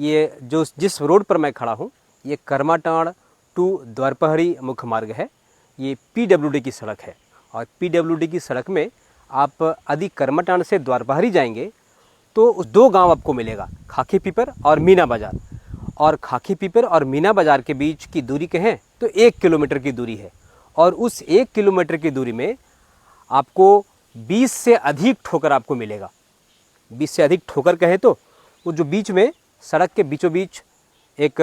ये जो जिस रोड पर मैं खड़ा हूँ ये करमाटांड़ टू द्वारपहरी मुख्य मार्ग है। ये पीडब्ल्यूडी की सड़क है और पीडब्ल्यूडी की सड़क में आप यदि करमाटांड़ से द्वारपहरी जाएंगे तो उस दो गांव आपको मिलेगा, खाकी पीपर और मीना बाज़ार। और खाकी पीपर और मीना बाज़ार के बीच की दूरी कहें तो 1 किलोमीटर की दूरी है और उस 1 किलोमीटर की दूरी में आपको 20 से अधिक ठोकर आपको मिलेगा। 20 से अधिक ठोकर कहें तो वो जो बीच में सड़क के बीचों बीच एक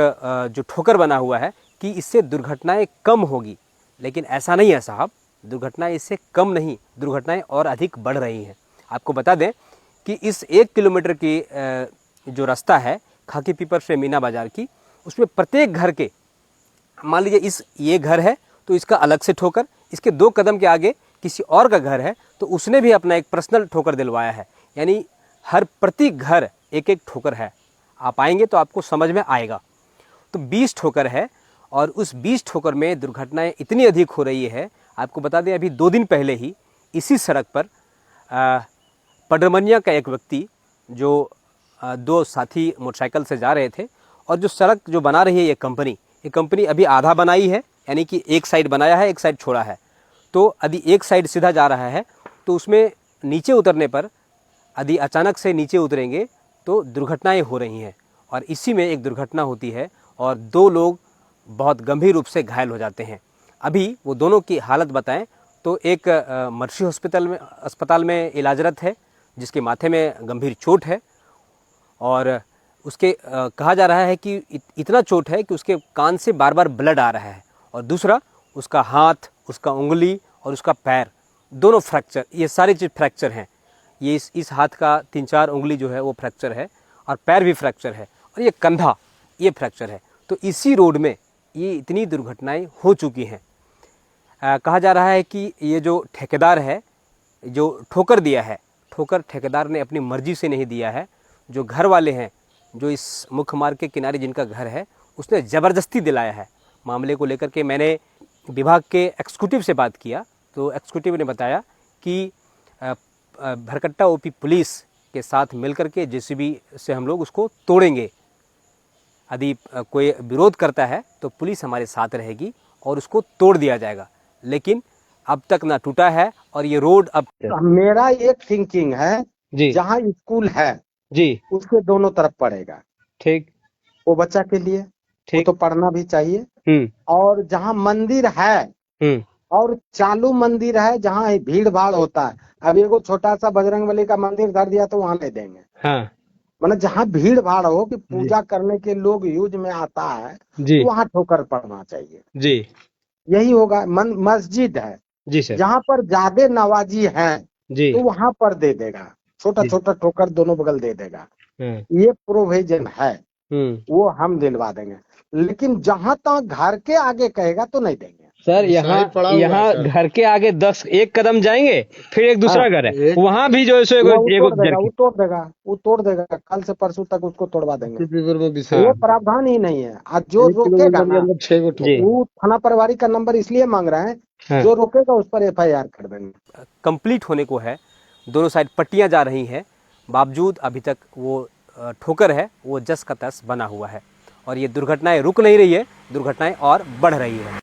जो ठोकर बना हुआ है कि इससे दुर्घटनाएं कम होगी, लेकिन ऐसा नहीं है साहब, दुर्घटनाएं इससे कम नहीं, दुर्घटनाएं और अधिक बढ़ रही हैं। आपको बता दें कि इस 1 किलोमीटर की जो रास्ता है खाकी पीपर से मीना बाज़ार की, उसमें प्रत्येक घर के, मान लीजिए ये घर है तो इसका अलग से ठोकर, इसके 2 कदम के आगे किसी और का घर है तो उसने भी अपना एक पर्सनल ठोकर दिलवाया है। यानी हर प्रति घर एक एक ठोकर है। आप आएंगे तो आपको समझ में आएगा। तो 20 ठोकर है और उस 20 ठोकर में दुर्घटनाएं इतनी अधिक हो रही है। आपको बता दें अभी 2 दिन पहले ही इसी सड़क पर पडरमनिया का एक व्यक्ति जो 2 साथी मोटरसाइकिल से जा रहे थे और जो सड़क जो बना रही है ये कंपनी अभी आधा बनाई है, यानी कि एक साइड बनाया है एक साइड छोड़ा है। तो यदि एक साइड सीधा जा रहा है तो उसमें नीचे उतरने पर यदि अचानक से नीचे उतरेंगे तो दुर्घटनाएं हो रही हैं और इसी में एक दुर्घटना होती है और 2 लोग बहुत गंभीर रूप से घायल हो जाते हैं। अभी वो दोनों की हालत बताएं तो एक मर्सी अस्पताल में इलाजरत है जिसके माथे में गंभीर चोट है और उसके कहा जा रहा है कि इतना चोट है कि उसके कान से बार बार ब्लड आ रहा है और दूसरा उसका हाथ, उसका उंगली और उसका पैर दोनों फ्रैक्चर, ये सारी चीज़ फ्रैक्चर हैं। ये इस हाथ का 3-4 उंगली जो है वो फ्रैक्चर है और पैर भी फ्रैक्चर है और ये कंधा ये फ्रैक्चर है। तो इसी रोड में ये इतनी दुर्घटनाएं हो चुकी हैं। कहा जा रहा है कि ये जो ठेकेदार है जो ठोकर दिया है, ठोकर ठेकेदार ने अपनी मर्जी से नहीं दिया है। जो घर वाले हैं जो इस मुख्य मार्ग के किनारे जिनका घर है उसने ज़बरदस्ती दिलाया है। मामले को लेकर के मैंने विभाग के एग्जीक्यूटिव से बात किया तो एग्जीक्यूटिव ने बताया कि भरकट्टा ओपी पुलिस के साथ मिलकर के जेसीबी से हम लोग उसको तोड़ेंगे। यदि कोई विरोध करता है तो पुलिस हमारे साथ रहेगी और उसको तोड़ दिया जाएगा, लेकिन अब तक ना टूटा है और ये रोड अब मेरा एक थिंकिंग है जी जहाँ स्कूल है जी उसके दोनों तरफ पड़ेगा। ठीक वो बच्चा के लिए वो ठीक तो पढ़ना भी चाहिए। और जहाँ मंदिर है और चालू मंदिर है जहाँ भीड़ भाड़ होता है, अब एगो छोटा सा बजरंगबली का मंदिर धर दिया तो वहाँ नहीं देंगे। हाँ मतलब जहाँ भीड़ भाड़ हो कि पूजा करने के लोग यूज में आता है जी तो वहाँ ठोकर पड़ना चाहिए। जी यही होगा। मस्जिद है जी सर जहाँ पर ज्यादा नवाजी है जी तो वहाँ पर दे देगा, छोटा छोटा ठोकर दोनों बगल दे देगा। ये प्रोविजन है, वो हम दिलवा देंगे। लेकिन जहाँ तक घर के आगे कहेगा तो नहीं देंगे सर। यहाँ घर के आगे 1 कदम जाएंगे फिर एक दूसरा घर है, वहाँ भी जो है सो वो तोड़ देगा। कल से परसों तक उसको तोड़वा देंगे। वो प्रावधान ही नहीं है। आज जो रोकेगा ना वो थाना प्रभारी का नंबर इसलिए मांग रहे हैं, जो रोकेगा उस पर FIR कर देंगे। कंप्लीट होने को है, दोनों साइड पट्टियां जा रही हैं, बावजूद अभी तक वो ठोकर है वो जस का तस बना हुआ है और ये दुर्घटनाएं रुक नहीं रही है, दुर्घटनाएं और बढ़ रही है।